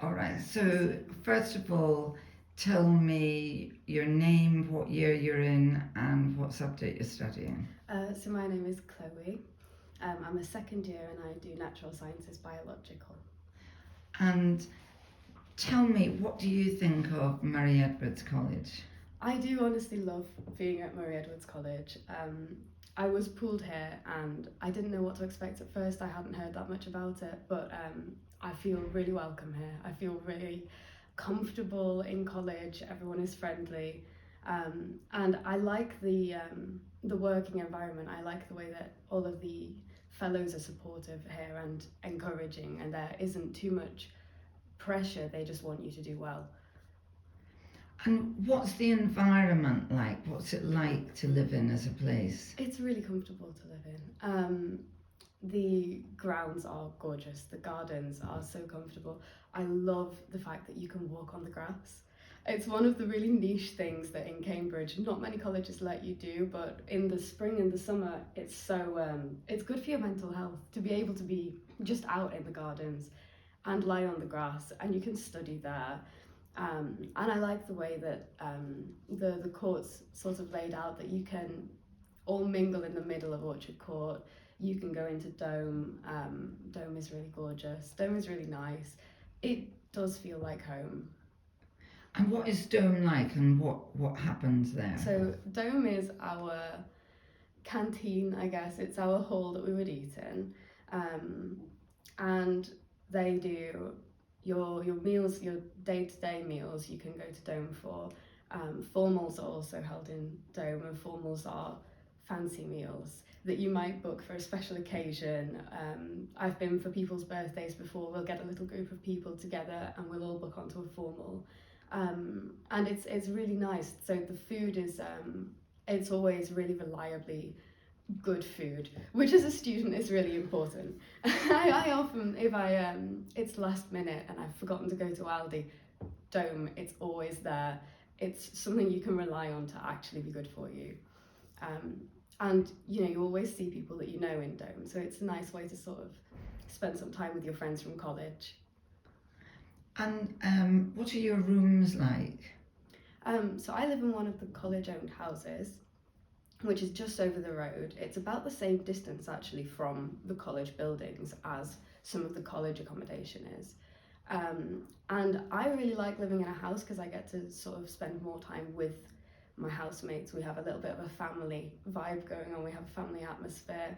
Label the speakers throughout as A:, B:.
A: All right. So first of all, tell me your name, what year you're in, and what subject you're studying.
B: So my name is Chloe. I'm a second year and I do natural sciences biological.
A: And tell me, what do you think of Murray Edwards College?
B: I do honestly love being at Murray Edwards College. I was pooled here and I didn't know what to expect at first. I hadn't heard that much about it, but I feel really welcome here. I feel really comfortable in college. Everyone is friendly, and I like the working environment. I like the way that all of the fellows are supportive here and encouraging, and there isn't too much pressure. They just want you to do well.
A: And what's the environment like? What's it like to live in as a place?
B: It's really comfortable to live in. The grounds are gorgeous. The gardens are so comfortable. I love the fact that you can walk on the grass. It's one of the really niche things that in Cambridge, not many colleges let you do, but in the spring and the summer, it's good for your mental health to be able to be just out in the gardens and lie on the grass, and you can study there. And I like the way that the court's sort of laid out, that you can all mingle in the middle of Orchard Court. You can go into Dome. Dome is really gorgeous. Dome is really nice. It does feel like home.
A: And what is Dome like, and what happens there?
B: So Dome is our canteen, I guess. It's our hall that we would eat in. And they do your meals, your day-to-day meals, you can go to Dome for. Formals are also held in Dome, and formals are fancy meals that you might book for a special occasion. I've been for people's birthdays before. We'll get a little group of people together and we'll all book onto a formal. And it's really nice. So the food is it's always really reliably good food, which as a student is really important. I often, if it's last minute and I've forgotten to go to Aldi, Dome, it's always there. It's something you can rely on to actually be good for you. And you always see people that you know in Dome, so it's a nice way to sort of spend some time with your friends from college.
A: And what are your rooms like?
B: So I live in one of the college-owned houses, which is just over the road. It's about the same distance actually from the college buildings as some of the college accommodation is. And I really like living in a house because I get to sort of spend more time with my housemates. We have a little bit of a family vibe going on. We have a family atmosphere.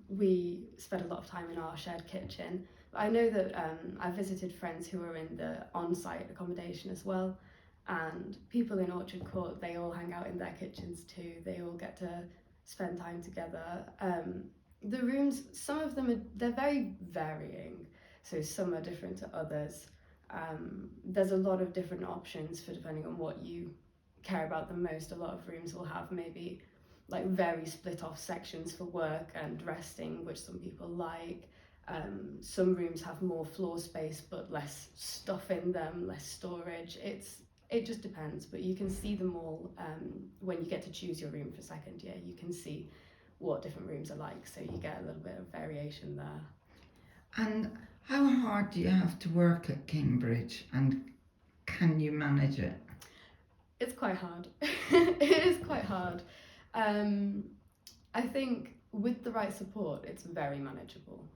B: We spend a lot of time in our shared kitchen. I know that I visited friends who are in the on-site accommodation as well, and people in Orchard Court, they all hang out in their kitchens too. They all get to spend time together. The rooms, some of them they're very varying, so some are different to others. There's a lot of different options for depending on what you care about the most. A lot of rooms will have maybe like very split off sections for work and resting, which some people like. Some rooms have more floor space but less stuff in them, less storage. It just depends, but you can see them all when you get to choose your room for second year. You can see what different rooms are like, so you get a little bit of variation there.
A: And how hard do you have to work at Cambridge, and can you manage it?
B: It's quite hard. It is quite hard. I think with the right support, it's very manageable.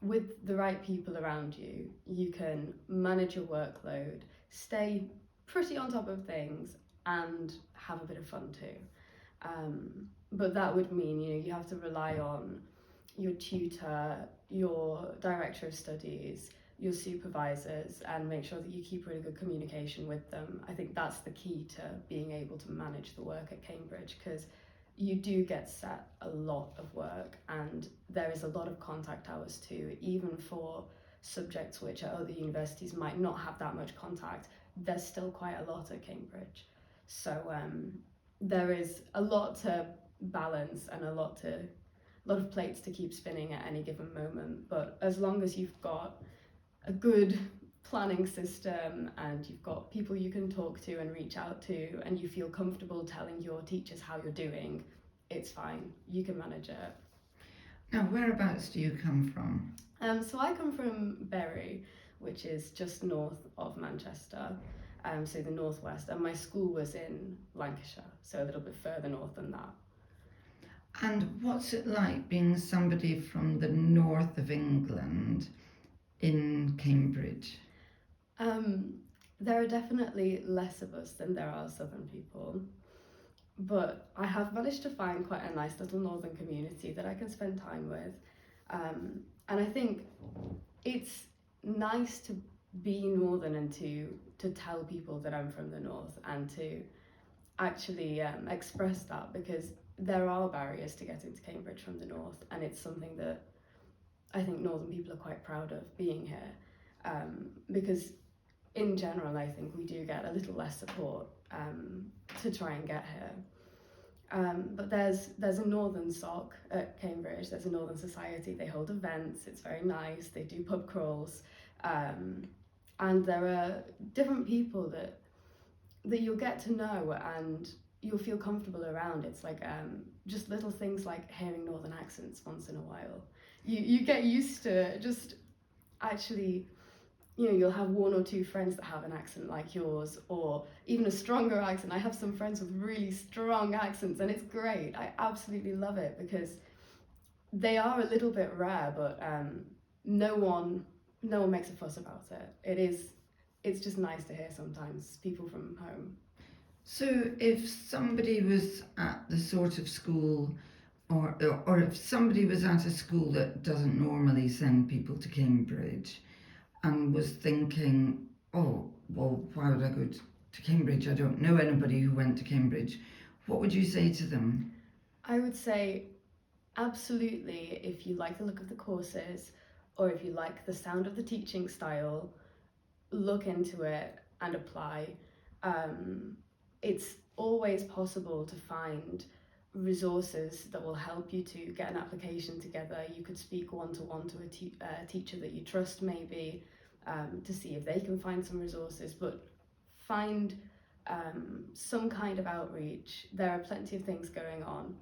B: With the right people around you, you can manage your workload, stay pretty on top of things, and have a bit of fun too. But that would mean you have to rely on your tutor, your director of studies, your supervisors, and make sure that you keep really good communication with them. I think that's the key to being able to manage the work at Cambridge, because you do get set a lot of work and there is a lot of contact hours too, even for subjects which at other universities might not have that much contact. There's still quite a lot at Cambridge, so there is a lot to balance and a lot of plates to keep spinning at any given moment. But as long as you've got a good planning system and you've got people you can talk to and reach out to, and you feel comfortable telling your teachers how you're doing, it's fine. You can manage it.
A: Now, whereabouts do you come from?
B: So I come from Bury, which is just north of Manchester, so the northwest, and my school was in Lancashire, so a little bit further north than that.
A: And what's it like being somebody from the north of England in Cambridge?
B: There are definitely less of us than there are southern people, but I have managed to find quite a nice little northern community that I can spend time with. And I think it's nice to be northern and to tell people that I'm from the north and to actually express that, because there are barriers to get into Cambridge from the north, and it's something that I think northern people are quite proud of being here, because in general I think we do get a little less support to try and get here. But there's a Northern SOC at Cambridge, there's a Northern Society, they hold events, it's very nice, they do pub crawls, and there are different people that you'll get to know and you'll feel comfortable around. It's like just little things like hearing Northern accents once in a while. You get used to just actually, you'll have one or two friends that have an accent like yours, or even a stronger accent. I have some friends with really strong accents, and it's great. I absolutely love it because they are a little bit rare, but no one makes a fuss about it. It's just nice to hear sometimes people from home.
A: So if somebody was at the sort of school, or if somebody was at a school that doesn't normally send people to Cambridge, and was thinking, oh, well, why would I go to Cambridge? I don't know anybody who went to Cambridge. What would you say to them?
B: I would say, absolutely, if you like the look of the courses, or if you like the sound of the teaching style, look into it and apply. It's always possible to find resources that will help you to get an application together. You could speak one-to-one to a teacher that you trust, maybe, to see if they can find some resources, but find some kind of outreach. There are plenty of things going on,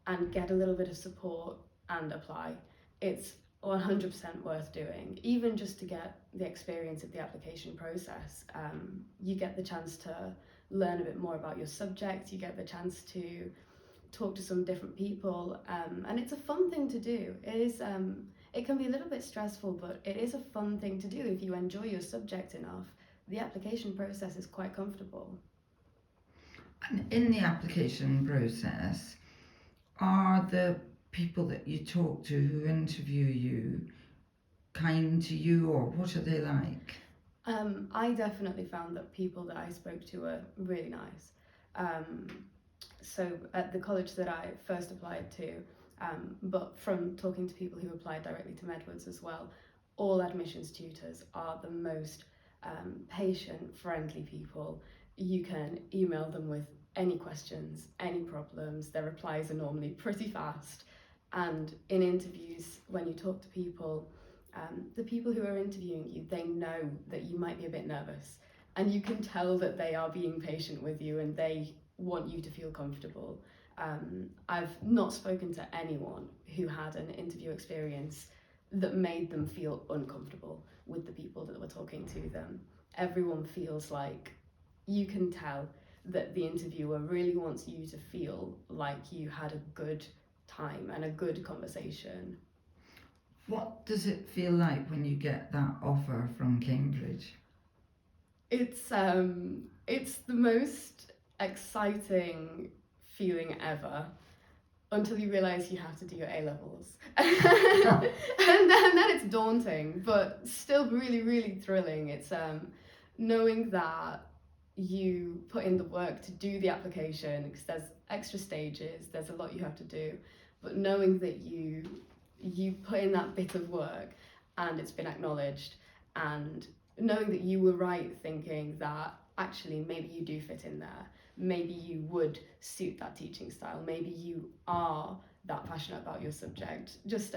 B: and get a little bit of support and apply. It's 100% worth doing, even just to get the experience of the application process. You get the chance to learn a bit more about your subject, you get the chance to talk to some different people, and it's a fun thing to do. It can be a little bit stressful, but it is a fun thing to do if you enjoy your subject enough. The application process is quite comfortable.
A: And in the application process, are the people that you talk to who interview you kind to you, or what are they like?
B: I definitely found that people that I spoke to were really nice. So at the college that I first applied to, but from talking to people who applied directly to Medwards as well, all admissions tutors are the most patient, friendly people. You can email them with any questions, any problems. Their replies are normally pretty fast. And in interviews, when you talk to people, the people who are interviewing you, they know that you might be a bit nervous, and you can tell that they are being patient with you and they want you to feel comfortable. I've not spoken to anyone who had an interview experience that made them feel uncomfortable with the people that were talking to them. Everyone feels like you can tell that the interviewer really wants you to feel like you had a good time and a good conversation.
A: What does it feel like when you get that offer from Cambridge?
B: It's the most exciting feeling ever, until you realise you have to do your A-levels. and then it's daunting, but still really, really thrilling. It's knowing that you put in the work to do the application, because there's extra stages, there's a lot you have to do, but knowing that you put in that bit of work and it's been acknowledged, and knowing that you were right thinking that actually maybe you do fit in there, maybe you would suit that teaching style, maybe you are that passionate about your subject. Just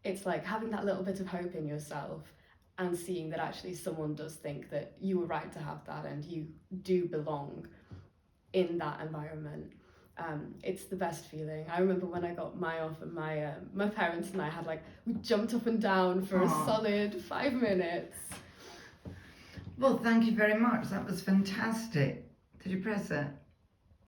B: it's like having that little bit of hope in yourself and seeing that actually someone does think that you were right to have that and you do belong in that environment. It's the best feeling. I remember when I got my off, and my parents and I had we jumped up and down for a solid 5 minutes.
A: Well, thank you very much. That was fantastic. Did you press it?